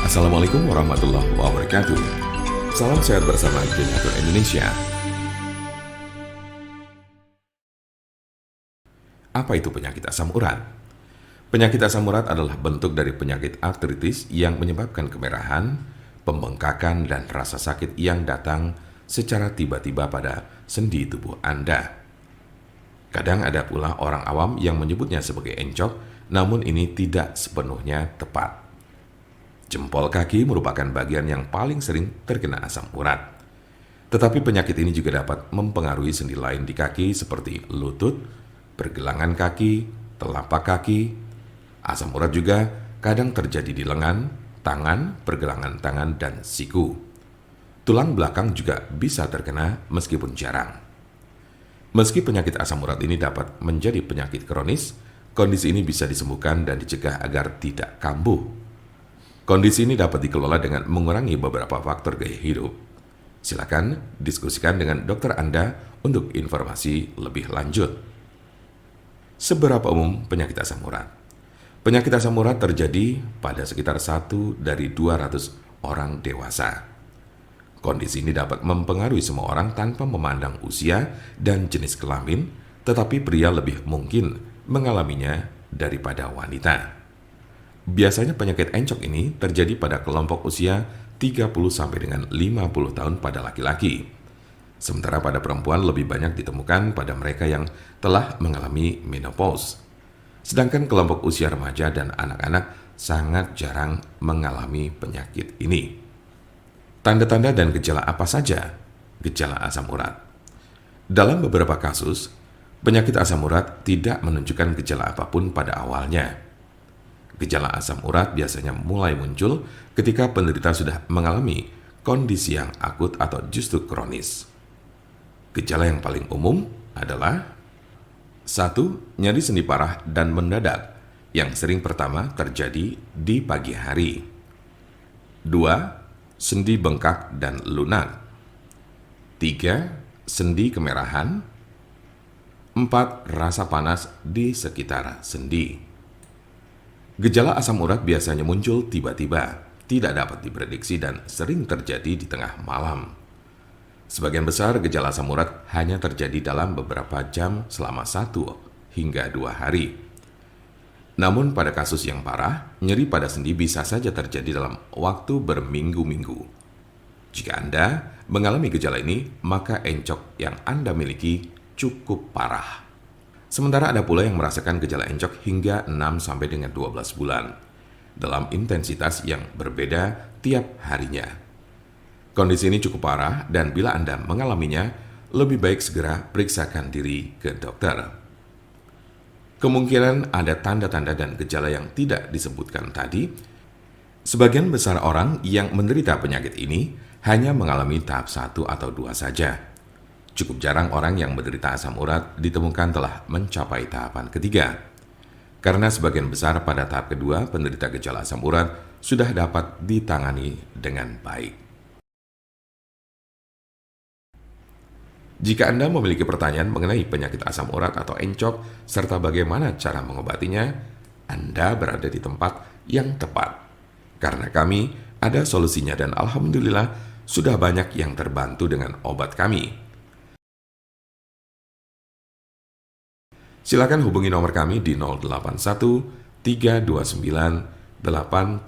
Assalamualaikum warahmatullahi wabarakatuh. Salam sehat bersama Generator Indonesia. Apa itu penyakit asam urat? Penyakit asam urat adalah bentuk dari penyakit artritis yang menyebabkan kemerahan, pembengkakan, dan rasa sakit yang datang secara tiba-tiba pada sendi tubuh Anda. Kadang ada pula orang awam yang menyebutnya sebagai encok, namun ini tidak sepenuhnya tepat. Jempol kaki merupakan bagian yang paling sering terkena asam urat. Tetapi penyakit ini juga dapat mempengaruhi sendi lain di kaki seperti lutut, pergelangan kaki, telapak kaki. Asam urat juga kadang terjadi di lengan, tangan, pergelangan tangan, dan siku. Tulang belakang juga bisa terkena meskipun jarang. Meski penyakit asam urat ini dapat menjadi penyakit kronis, kondisi ini bisa disembuhkan dan dicegah agar tidak kambuh. Kondisi ini dapat dikelola dengan mengurangi beberapa faktor gaya hidup. Silakan diskusikan dengan dokter Anda untuk informasi lebih lanjut. Seberapa umum penyakit asam urat? Penyakit asam urat terjadi pada sekitar 1 dari 200 orang dewasa. Kondisi ini dapat mempengaruhi semua orang tanpa memandang usia dan jenis kelamin, tetapi pria lebih mungkin mengalaminya daripada wanita. Biasanya penyakit encok ini terjadi pada kelompok usia 30 sampai dengan 50 tahun pada laki-laki. Sementara pada perempuan lebih banyak ditemukan pada mereka yang telah mengalami menopause. Sedangkan kelompok usia remaja dan anak-anak sangat jarang mengalami penyakit ini. Tanda-tanda dan gejala apa saja gejala asam urat? Dalam beberapa kasus, penyakit asam urat tidak menunjukkan gejala apapun pada awalnya. Gejala asam urat biasanya mulai muncul ketika penderita sudah mengalami kondisi yang akut atau justru kronis. Gejala yang paling umum adalah 1. Nyeri sendi parah dan mendadak yang sering pertama terjadi di pagi hari. 2. Sendi bengkak dan lunak. 3. Sendi kemerahan. 4. Rasa panas di sekitar sendi. Gejala asam urat biasanya muncul tiba-tiba, tidak dapat diprediksi dan sering terjadi di tengah malam. Sebagian besar gejala asam urat hanya terjadi dalam beberapa jam selama 1 hingga 2 hari. Namun pada kasus yang parah, nyeri pada sendi bisa saja terjadi dalam waktu berminggu-minggu. Jika Anda mengalami gejala ini, maka encok yang Anda miliki cukup parah. Sementara ada pula yang merasakan gejala encok hingga 6 sampai dengan 12 bulan dalam intensitas yang berbeda tiap harinya. Kondisi ini cukup parah dan bila Anda mengalaminya, lebih baik segera periksakan diri ke dokter. Kemungkinan ada tanda-tanda dan gejala yang tidak disebutkan tadi. Sebagian besar orang yang menderita penyakit ini hanya mengalami tahap 1 atau 2 saja. Cukup jarang orang yang menderita asam urat ditemukan telah mencapai tahapan ketiga. Karena sebagian besar pada tahap kedua, penderita gejala asam urat sudah dapat ditangani dengan baik. Jika Anda memiliki pertanyaan mengenai penyakit asam urat atau encok, serta bagaimana cara mengobatinya, Anda berada di tempat yang tepat. Karena kami ada solusinya dan alhamdulillah sudah banyak yang terbantu dengan obat kami. Silakan hubungi nomor kami di 081 329 878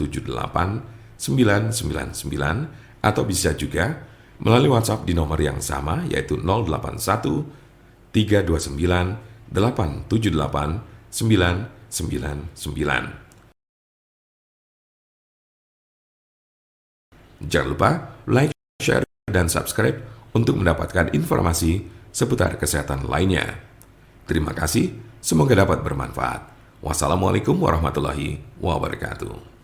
999 atau bisa juga melalui WhatsApp di nomor yang sama yaitu 081 329 878 999. Jangan lupa like, share, dan subscribe untuk mendapatkan informasi seputar kesehatan lainnya. Terima kasih, semoga dapat bermanfaat. Wassalamualaikum warahmatullahi wabarakatuh.